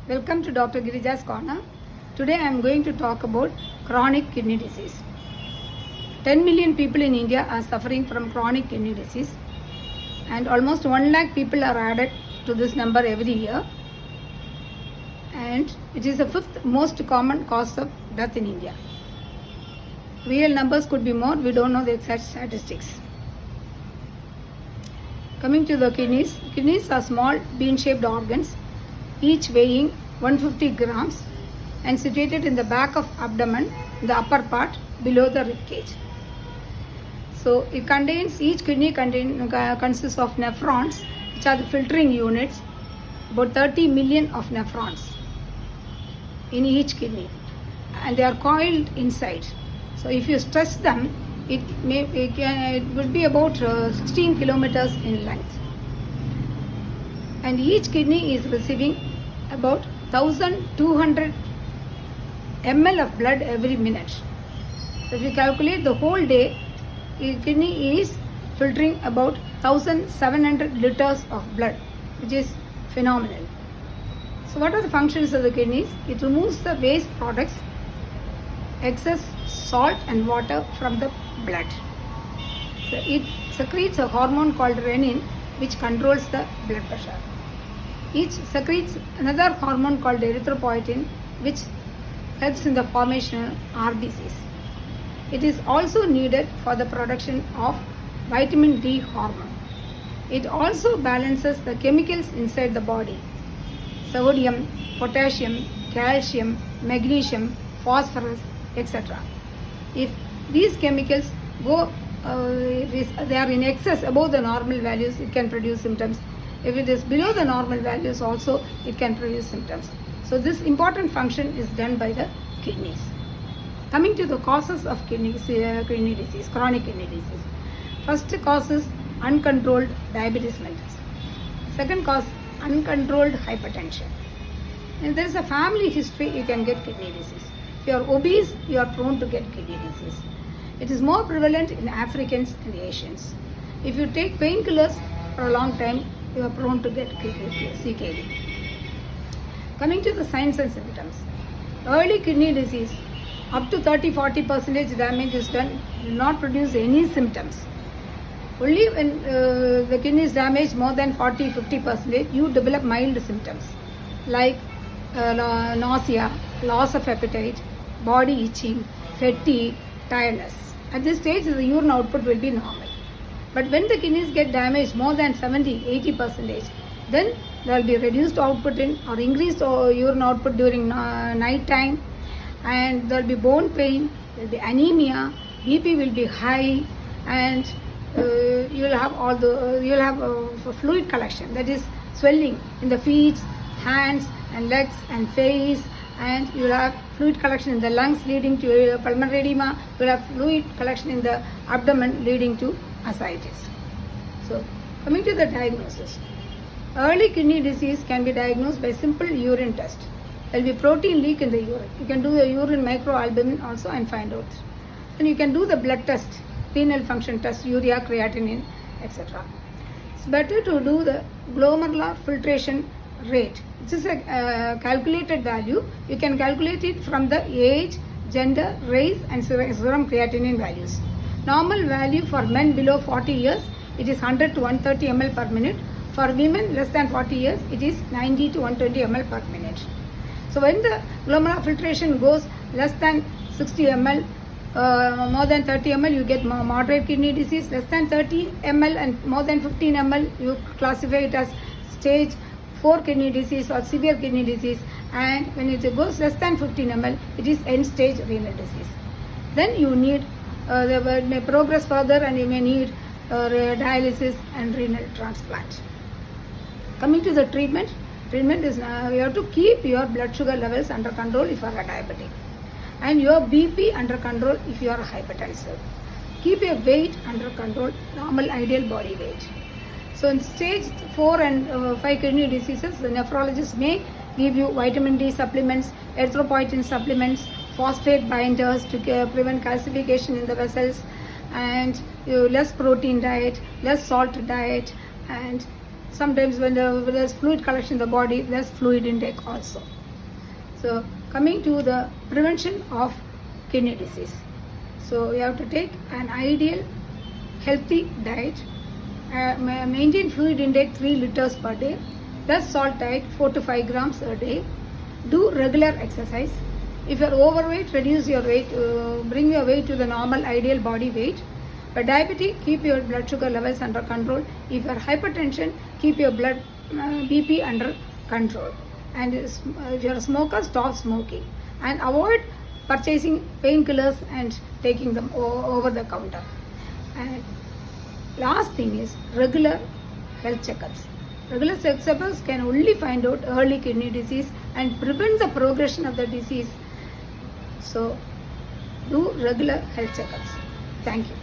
Welcome to Dr. Girija's Corner. Today I am going to talk about chronic kidney disease. 10 million people in India are suffering from chronic kidney disease, and almost 1 lakh people are added to this number every year, and it is the 5th most common cause of death in India. Real numbers could be more, we don't know the exact statistics. Coming to the kidneys are small bean-shaped organs, each weighing 150 grams and situated in the back of abdomen, the upper part below the rib cage. So each kidney consists of nephrons, which are the filtering units, about 30 million of nephrons in each kidney, and they are coiled inside. So if you stretch them, it would be about 16 kilometers in length. And each kidney is receiving about 1200 ml of blood every minute. So if you calculate the whole day, each kidney is filtering about 1700 liters of blood, which is phenomenal. So what are the functions of the kidneys? It removes the waste products, excess salt and water from the blood. So it secretes a hormone called renin, which controls the blood pressure. It secretes another hormone called erythropoietin, which helps in the formation of RBCs. It is also needed for the production of vitamin D hormone. It also balances the chemicals inside the body: sodium, potassium, calcium, magnesium, phosphorus, etc. If these chemicals they are in excess above the normal values, it can produce symptoms. If it is below the normal values also, it can produce symptoms. So this important function is done by the kidneys. Coming to the causes of kidney disease, chronic kidney disease. First cause is uncontrolled diabetes mellitus. Second cause, uncontrolled hypertension. And there is a family history, you can get kidney disease. If you are obese, you are prone to get kidney disease. It is more prevalent in Africans and Asians. If you take painkillers for a long time, you are prone to get CKD. Coming to the signs and symptoms. Early kidney disease, up to 30-40% damage is done, do not produce any symptoms. Only when the kidney is damaged more than 40-50%, you develop mild symptoms like nausea, loss of appetite, body itching, fatigue, tiredness. At this stage, the urine output will be normal. But when the kidneys get damaged more than 70-80%, then there will be reduced output or increased urine output during night time, and there will be bone pain, there will be anemia, BP will be high, and you will have fluid collection, that is swelling in the feet, hands and legs and face, and you will have fluid collection in the lungs leading to pulmonary edema. You will have fluid collection in the abdomen leading to ascites. So coming to the diagnosis. Early kidney disease can be diagnosed by simple urine test. There will be protein leak in the urine. You can do the urine microalbumin also and find out. And you can do the blood test, renal function test, urea, creatinine, etc. It's better to do the glomerular filtration rate. This is a calculated value. You can calculate it from the age, gender, race and serum creatinine values. Normal value for men below 40 years, it is 100 to 130 ml per minute. For women less than 40 years, it is 90 to 120 ml per minute. So when the glomerular filtration goes less than 60 ml, more than 30 ml, you get moderate kidney disease. Less than 30 ml and more than 15 ml, you classify it as stage 4 kidney disease or severe kidney disease. And when it goes less than 15 ml, it is end stage renal disease. Then you need they may progress further, and you may need dialysis and renal transplant. Coming to the treatment is you have to keep your blood sugar levels under control if you are a diabetic, and your BP under control if you are hypertensive. Keep your weight under control, normal ideal body weight. So in stage 4 and 5 kidney diseases, the nephrologist may give you vitamin D supplements, erythropoietin supplements, phosphate binders to prevent calcification in the vessels, and less protein diet, less salt diet, and sometimes when there's fluid collection in the body, there's fluid intake also. So coming to the prevention of kidney disease. So you have to take an ideal healthy diet, maintain fluid intake 3 liters per day, plus salt diet 4 to 5 grams a day, do regular exercise. If you are overweight, reduce your weight, bring your weight to the normal ideal body weight. For diabetic, keep your blood sugar levels under control. If you are hypertension, keep your blood BP under control. And if you are a smoker, stop smoking. And avoid purchasing painkillers and taking them over the counter. And last thing is regular health checkups. Regular health checkups can only find out early kidney disease and prevent the progression of the disease. So, do regular health checkups. Thank you.